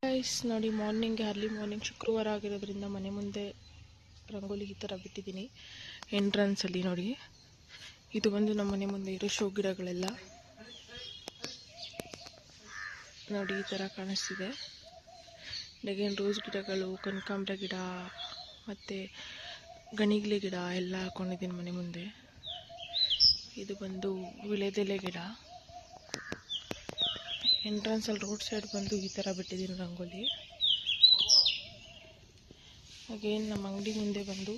Guys ನೋಡಿ, early morning ಶುಕ್ರವಾರ ಆಗಿರೋದ್ರಿಂದ ಮನೆ ಮುಂದೆ ರಂಗೋಲಿ ಈ ಥರ ಬಿಟ್ಟಿದ್ದೀನಿ. ಎಂಟ್ರನ್ಸಲ್ಲಿ ನೋಡಿ, ಇದು ಬಂದು ನಮ್ಮ ಮನೆ ಮುಂದೆ ಇರೋ ಶೋ ಗಿಡಗಳೆಲ್ಲ ನೋಡಿ ಈ ಥರ ಕಾಣಿಸ್ತಿದೆ. ಡಗೇನ್ ರೋಸ್ ಗಿಡಗಳು, ಕನಕಾಂಬರ ಗಿಡ ಮತ್ತು ಗಣಿಗ್ಲೆ ಗಿಡ ಎಲ್ಲ ಹಾಕೊಂಡಿದ್ದೀನಿ ಮನೆ ಮುಂದೆ. ಇದು ಬಂದು ವಿಳೆದೆಲೆ ಗಿಡ. ಎಂಟ್ರನ್ಸಲ್ಲಿ ರೋಡ್ ಸೈಡ್ ಬಂದು ಈ ಥರ ಬಿಟ್ಟಿದ್ದೀನಿ ರಂಗೋಲಿ. ಅಗೇನ್ ನಮ್ಮ ಅಂಗಡಿ ಮುಂದೆ ಬಂದು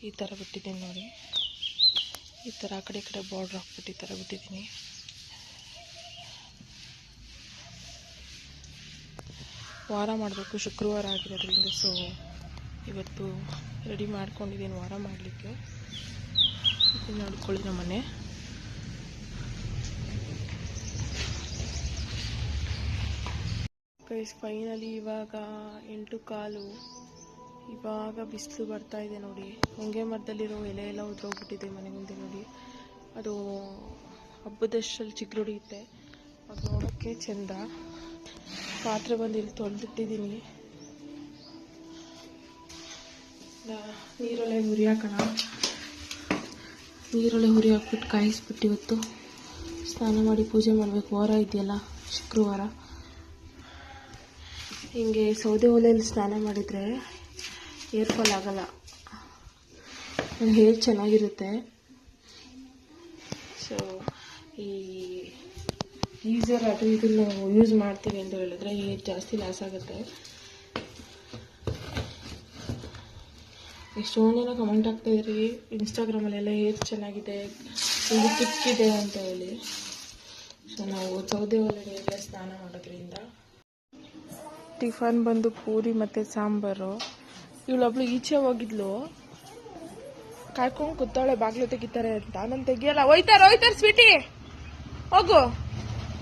ಈ ಥರ ಬಿಟ್ಟಿದ್ದೀನಿ ನೋಡಿ. ಈ ಥರ ಆ ಕಡೆ ಬಾರ್ಡ್ರ್ ಹಾಕ್ಬಿಟ್ಟು ಈ ಥರ ಬಿಟ್ಟಿದ್ದೀನಿ. ವಾರ ಮಾಡಬೇಕು, ಶುಕ್ರವಾರ ಆಗಿರೋದ್ರಿಂದ ಸೊ ಇವತ್ತು ರೆಡಿ ಮಾಡ್ಕೊಂಡಿದ್ದೀನಿ ವಾರ ಮಾಡಲಿಕ್ಕೆ. ಇದು ನೋಡ್ಕೊಳ್ಳಿ ನಮ್ಮ ಮನೆ. ಗೈಸ್ ಫೈನಲಿ ಇವಾಗ 8:15 ಇವಾಗ ಬಿಸಿಲು ಬರ್ತಾ ಇದೆ ನೋಡಿ. ಹೊಂಗೆ ಮರದಲ್ಲಿರೋ ಎಲೆ ಎಲ್ಲ ಉದ್ರೋಗ್ಬಿಟ್ಟಿದೆ ಮನೆ ಮುಂದೆ ನೋಡಿ. ಅದು ಹಬ್ಬದಷ್ಟಲ್ಲಿ ಚಿಗುರೊಡೆಯುತ್ತೆ, ಅದು ನೋಡೋಕ್ಕೆ ಚೆಂದ. ಪಾತ್ರೆ ಬಂದು ಇಲ್ಲಿ ತೊಳೆದಿಟ್ಟಿದ್ದೀನಿ. ನೀರೊಳೆ ಹುರಿ ಹಾಕೋಣ. ನೀರೊಳೆ ಹುರಿ ಹಾಕ್ಬಿಟ್ಟು ಕಾಯಿಸ್ಬಿಟ್ಟು ಇವತ್ತು ಸ್ನಾನ ಮಾಡಿ ಪೂಜೆ ಮಾಡಬೇಕು. ವಾರ ಇದೆಯಲ್ಲ ಶುಕ್ರವಾರ. ಹಿಂಗೆ ಸೌದೆ ಒಲೆಯಲ್ಲಿ ಸ್ನಾನ ಮಾಡಿದರೆ ಹೇರ್ ಫಾಲ್ ಆಗಲ್ಲ, ನನ್ನ ಹೇರ್ ಚೆನ್ನಾಗಿರುತ್ತೆ. ಸೊ ಈ ಗೀಸರ್ ಅದು ಇದನ್ನು ಯೂಸ್ ಮಾಡ್ತೀವಿ ಅಂತ ಹೇಳಿದ್ರೆ ಹೇರ್ ಜಾಸ್ತಿ ಲಾಸ್ ಆಗುತ್ತೆ. ಎಷ್ಟೊಂದು ಜನ ಕಮೆಂಟ್ ಆಗ್ತಾಯಿದ್ರಿ ಇನ್ಸ್ಟಾಗ್ರಾಮಲ್ಲೆಲ್ಲ ಹೇರ್ ಚೆನ್ನಾಗಿದೆ, ಇದು ತಿಕ್ಕಿದೆ ಅಂತ ಹೇಳಿ. ಸೊ ನಾವು ಸೌದೆ ಒಲೆಯಲ್ಲ ಸ್ನಾನ ಮಾಡೋದ್ರಿಂದ. ಟಿಫನ್ ಬಂದು ಪೂರಿ ಮತ್ತು ಸಾಂಬಾರು. ಇವಳೊಬ್ಳು ಈಚೆ ಹೋಗಿದ್ಲು, ಕಾಯ್ಕೊಂಡು ಕೂತಾಳೆ ಬಾಗ್ಲು ತೆಗಿತಾರೆ ಅಂತ. ನಾನು ತೆಗಿಯಲ್ಲ. ಹೋಯ್ತಾರ ಸ್ವೀಟಿ, ಹೋಗು,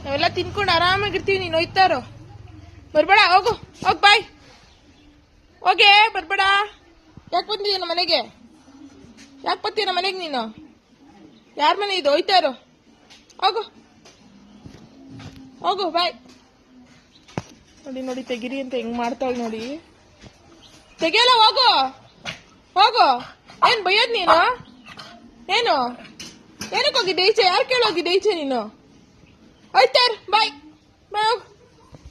ನಾವೆಲ್ಲ ತಿನ್ಕೊಂಡು ಆರಾಮಾಗಿರ್ತೀವಿ, ನೀನು ಹೋಯ್ತಾರೋ, ಬರ್ಬೇಡ, ಹೋಗು, ಬಾಯ್, ಹೋಗೆ, ಬರ್ಬೇಡ. ಯಾಕೆ ಬಂದಿದ್ದೀಯ ನಮ್ಮ ಮನೆಗೆ? ಯಾಕೆ ಬರ್ತೀಯ ನಮ್ಮ ಮನೆಗೆ ನೀನು? ಯಾರ ಮನೆ ಇದು? ಹೋಯ್ತಾರೋ, ಹೋಗು, ಬಾಯ್. ನೋಡಿ ತೆಗಿರಿ ಅಂತ ಹೆಂಗ್ ಮಾಡ್ತಾಳೆ ನೋಡಿ. ತೆಗಿಯಲ್ಲ, ಹೋಗು. ಏನ್ ಬೈಯೋದ್ ನೀನು? ಏನಕ್ಕೆ ಹೋಗಿದ್ದೆ ಈಚೆ? ಯಾರು ಕೇಳೋಗಿದ್ದೆ ಈಚೆ ನೀನು? ಹೋಯ್ತಾರ್, ಬಾಯ್,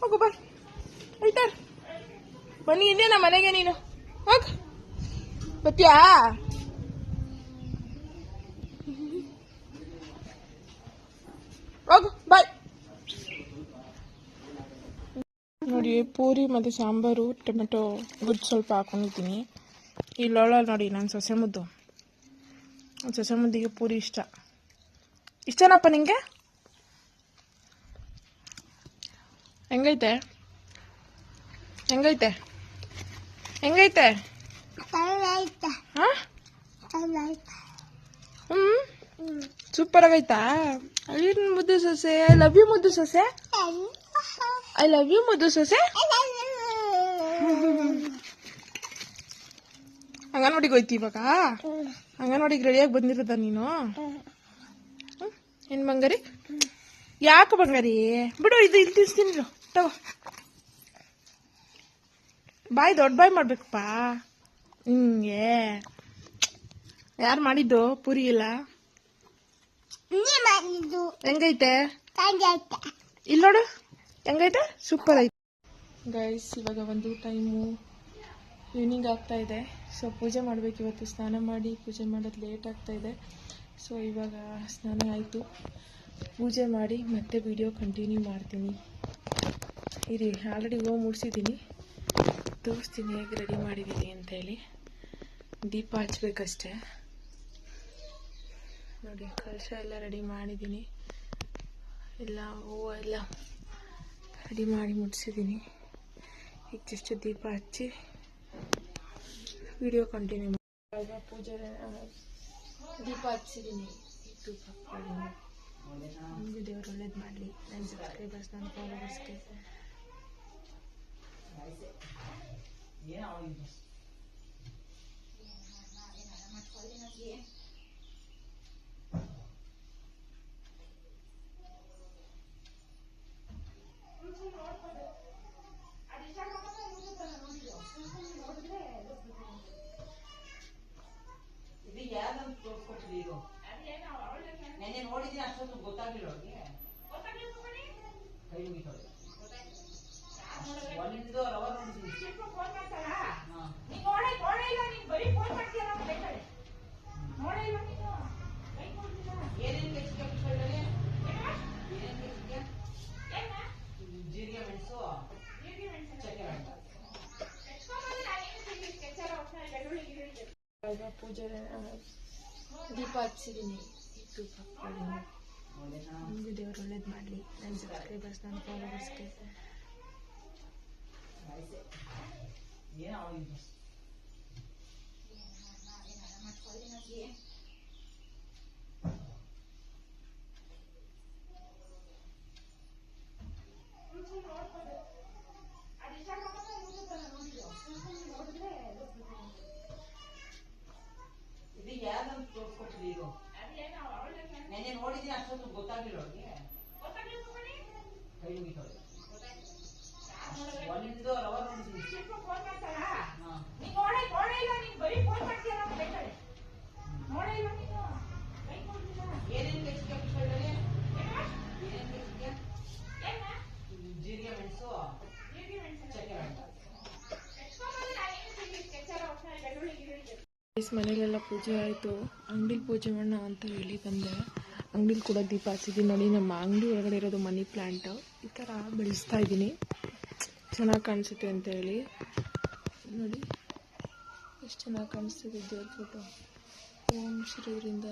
ಹೋಗು, ಬಾಯ್, ಹೋಯ್ತಾರ್. ಬನ್ನಿ ಇದೆ ನಮ್ಮ ಮನೆಗೆ ನೀನು, ಹೋಗ್, ಬತ್ತೀಯಾ? ಹೋಗು, ಬಾಯ್. ನೋಡಿ, ಪೂರಿ ಮತ್ತು ಸಾಂಬಾರು, ಟೊಮೆಟೊ ಗುಜ್ಜು ಸ್ವಲ್ಪ ಹಾಕೊಂಡಿದ್ದೀನಿ. ಇಲ್ಲೊಳ ನೋಡಿ, ನಾನು ಸೊಸೆ ಮುದ್ದಿಗೆ ಪೂರಿ ಇಷ್ಟನಪ್ಪ ನಿಂಗೆ? ಹೆಂಗೈತೆ? ಸೂಪರ್ ಆಗೈತಾ? ಮುದ್ದು ಸೊಸೆ, ಐ ಲವ್ ಯು ಮುದ್ದು ಸೊಸೆ. ಐ ಲವ್ ಯು ಮುದ್ದು ಸೊಸೆ. ಅಂಗನವಾಡಿಗೆ ಹೋಯ್ತಿ ಇವಾಗ? ಅಂಗನವಾಡಿಗೆ ರೆಡಿಯಾಗಿ ಬಂದಿರೋದ ನೀನು? ಏನ್ ಬಂಗಾರಿ? ಯಾಕೆ ಬಂಗಾರಿ? ಬಿಡು, ಇದು ಇಲ್ಲಿ ತಿನ್ಸ್ತೀನಿ ತಗೋ. ಬಾಯ್ ದೊಡ್ಡ ಬಾಯ್ ಮಾಡ್ಬೇಕಪ್ಪ ಹಿಂಗೆ. ಯಾರು ಮಾಡಿದ್ದು ಪೂರಿ ಎಲ್ಲ? ಹೆಂಗೈತೆ? ಇಲ್ಲಿ ನೋಡು ಹೆಂಗೈತೆ, ಸೂಪರ್ ಐತೆ. ಗೈಸ್ ಇವಾಗ ಒಂದು ಟೈಮು ಈವ್ನಿಂಗ್ ಆಗ್ತಾ ಇದೆ. ಸೊ ಪೂಜೆ ಮಾಡಬೇಕು ಇವತ್ತು. ಸ್ನಾನ ಮಾಡಿ ಪೂಜೆ ಮಾಡೋದು ಲೇಟ್ ಆಗ್ತಾ ಇದೆ. ಸೊ ಇವಾಗ ಸ್ನಾನ ಆಯಿತು, ಪೂಜೆ ಮಾಡಿ ಮತ್ತೆ ವಿಡಿಯೋ ಕಂಟಿನ್ಯೂ ಮಾಡ್ತೀನಿ. ಇರಿ, ಆಲ್ರೆಡಿ ಹೂವು ಮುಡಿಸಿದ್ದೀನಿ, ತೋರಿಸ್ತೀನಿ ಹೇಗೆ ರೆಡಿ ಮಾಡಿದ್ದೀನಿ ಅಂತೇಳಿ. ದೀಪ ಹಚ್ಬೇಕಷ್ಟೆ ನೋಡಿ. ಕಲಶ ಎಲ್ಲ ರೆಡಿ ಮಾಡಿದ್ದೀನಿ, ಎಲ್ಲ ಹೂವು ಎಲ್ಲ ರೆಡಿ ಮಾಡಿ ಮುಡಿಸಿದ್ದೀನಿ. ಈಗ ಜಸ್ಟ್ ದೀಪ ಹಚ್ಚಿ ವಿಡಿಯೋ ಕಂಟಿನ್ಯೂ ಮಾಡಿ. ಪೂಜೆ ದೀಪ ಹಚ್ಚಿದ್ದೀನಿ. ಧೂಪ ನಿಮಗೂ ದೇವರು ಒಳ್ಳೇದು ಮಾಡಲಿ. ನನ್ನ ಸಬ್ಸ್ಕ್ರೈಬರ್ಸ್, ನನ್ನ ಫಾಲೋವರ್ಸ್ಗೆ ಇವಾಗ ಪೂಜೆ ದೀಪ ಹಚ್ಚಿದ್ದೀನಿ. ಧೂಪ ನಿಮಗೆ ದೇವ್ರು ಒಳ್ಳೇದು ಮಾಡಲಿ. ನನ್ನ ಸಬ್ಸ್ಕ್ರೈಬರ್ಸ್, ನನ್ನ ಫಾಲೋವರ್ಸ್ಗೆ ನೋಡಿದ್ದೀನಿ ಅಷ್ಟೊಂದು ಗೊತ್ತಾಗಿಲ್ಲ ಅವ್ರಿಗೆ. ಕೈ ಮುಗಿತಾರೆ ಒಂದು ರವರ್ ನೋಡಿದ್ದೀನಿ. ಏನೇನು ಬೇಸಿಗೆ ಪುಷ್ಪದಲ್ಲಿ ಏನೇನು ಬೇಸಿಗೆ ಜೀರಿಗೆ ಮೆಣಸು ಚಕ್ಕೆ ಮನೇಲೆಲ್ಲ ಪೂಜೆ ಆಯಿತು. ಅಂಗಡಿಲಿ ಪೂಜೆ ಮಾಡೋಣ ಅಂತ ಹೇಳಿ ಬಂದೆ. ಅಂಗಡಿಲಿ ಕೂಡ ದೀಪ ಹಚ್ಚಿದ್ದೀನಿ. ನೋಡಿ, ನಮ್ಮ ಅಂಗಡಿ ಒಳಗಡೆ ಇರೋದು ಮನಿ ಪ್ಲ್ಯಾಂಟ್. ಈ ಥರ ಬೆಳೆಸ್ತಾ ಇದ್ದೀನಿ, ಚೆನ್ನಾಗಿ ಕಾಣಿಸುತ್ತೆ ಅಂತ ಹೇಳಿ. ನೋಡಿ ಎಷ್ಟು ಚೆನ್ನಾಗಿ ಕಾಣಿಸ್ತಿದೆ ದೇವ್ರ ಫೋಟೋ. ಓಂ ಶ್ರೀ ಇದರಿಂದ